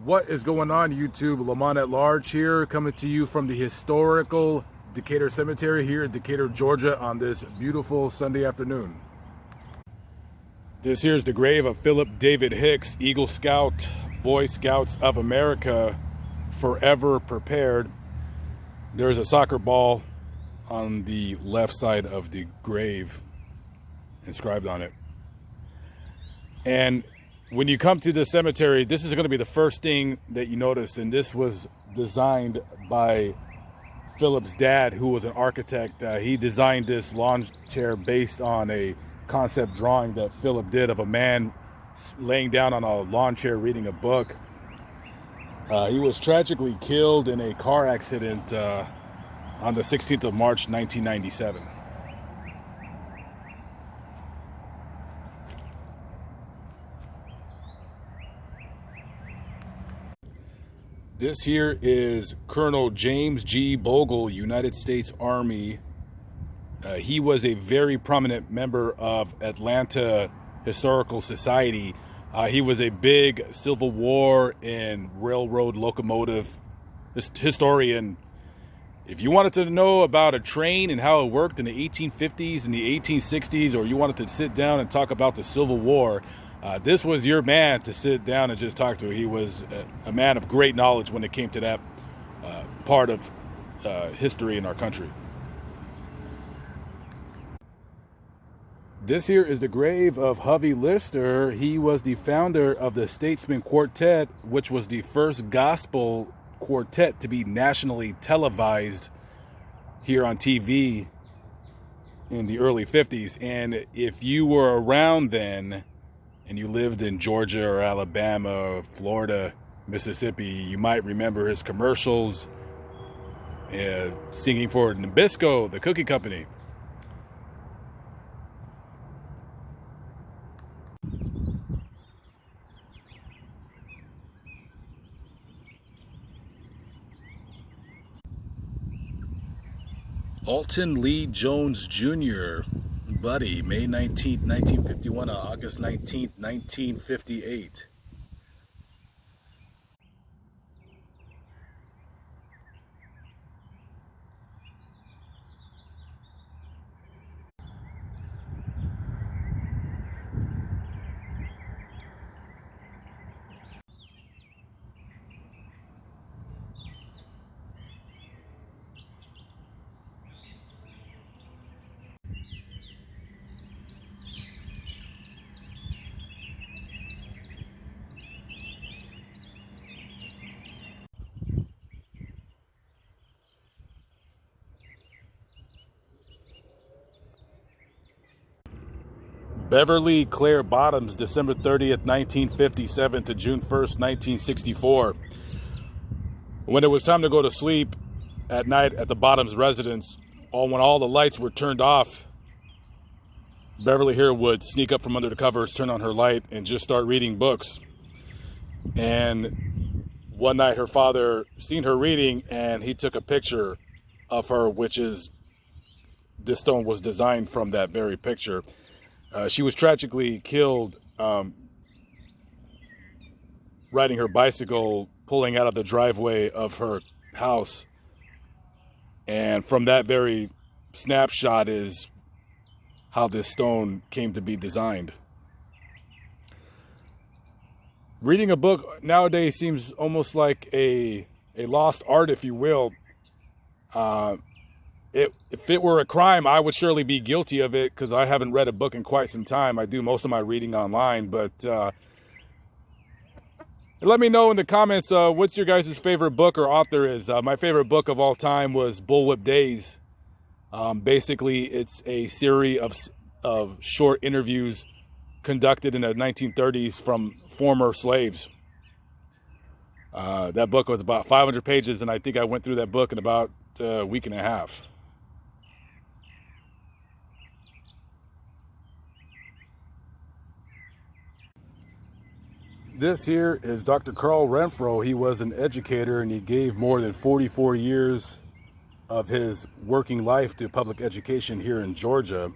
What is going on, YouTube? Lamont at Large here, coming to you from the historical Decatur Cemetery here in Decatur, Georgia on this beautiful Sunday afternoon. This here is the grave of Philip David Hicks, Eagle Scout, Boy Scouts of America, forever prepared. There's a soccer ball on the left side of the grave inscribed on it. And when you come to the cemetery, this is going to be the first thing that you notice. And this was designed by Philip's dad, who was an architect. He designed this lawn chair based on a concept drawing that Philip did of a man laying down on a lawn chair reading a book. He was tragically killed in a car accident on the 16th of March, 1997. This here is Colonel James G. Bogle, United States Army. He was a very prominent member of Atlanta Historical Society. He was a big Civil War and railroad locomotive historian. If you wanted to know about a train and how it worked in the 1850s and the 1860s, or you wanted to sit down and talk about the Civil War, this was your man to sit down and just talk to. He was a man of great knowledge when it came to that part of history in our country. This here is the grave of Hovey Lister. He was the founder of the Statesman Quartet, which was the first gospel quartet to be nationally televised here on TV in the early 50s. And if you were around then and you lived in Georgia or Alabama or Florida, Mississippi, you might remember his commercials, singing for Nabisco, the cookie company. Alton Lee Jones Jr., Buddy, May 19th, 1951 to August 19th, 1958. Beverly Claire Bottoms, December 30th, 1957 to June 1st, 1964. When it was time to go to sleep at night at the Bottoms residence, when all the lights were turned off, Beverly here would sneak up from under the covers, turn on her light, and just start reading books. And one night her father seen her reading, and he took a picture of her, which is, this stone was designed from that very picture. She was tragically killed riding her bicycle, pulling out of the driveway of her house. And from that very snapshot is how this stone came to be designed. Reading a book nowadays seems almost like a lost art, if you will. If it were a crime, I would surely be guilty of it, because I haven't read a book in quite some time. I do most of my reading online, but let me know in the comments what's your guys' favorite book or author is. My favorite book of all time was Bullwhip Days. Basically, it's a series of short interviews conducted in the 1930s from former slaves. That book was about 500 pages, and I think I went through that book in about a week and a half. This here is Dr. Carl Renfro. He was an educator, and he gave more than 44 years of his working life to public education here in Georgia.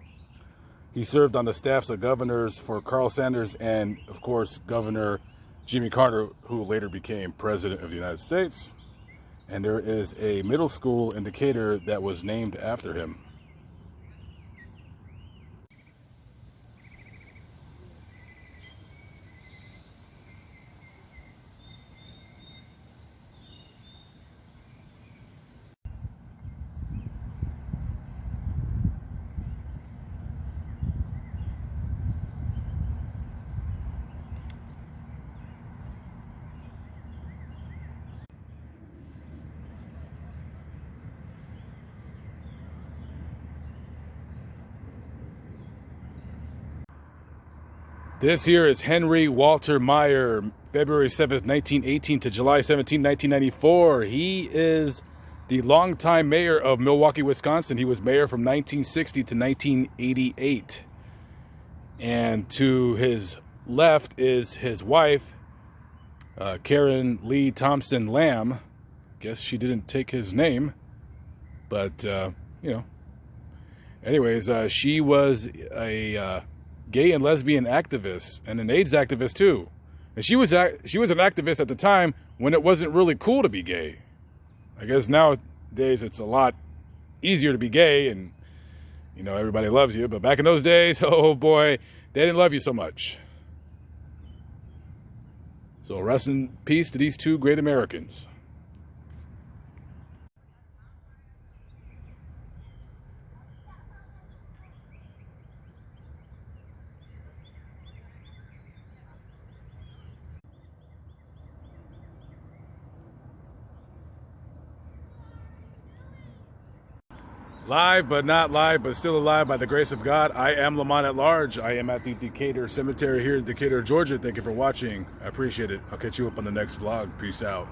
He served on the staffs of governors for Carl Sanders and, of course, Governor Jimmy Carter, who later became president of the United States. And there is a middle school in Decatur that was named after him. This here is Henry Walter Meyer, February 7th, 1918 to July 17, 1994. He is the longtime mayor of Milwaukee, Wisconsin. He was mayor from 1960 to 1988. And to his left is his wife, Karen Lee Thompson Lamb. Guess she didn't take his name, but, Anyways, she was a gay and lesbian activist and an AIDS activist too. And she was an activist at the time when it wasn't really cool to be gay. I guess nowadays it's a lot easier to be gay and, everybody loves you. But back in those days, oh boy, they didn't love you so much. So rest in peace to these two great Americans. Live, but not live, but still alive by the grace of God. I am Lamont at Large. I am at the Decatur Cemetery here in Decatur, Georgia. Thank you for watching. I appreciate it. I'll catch you up on the next vlog. Peace out.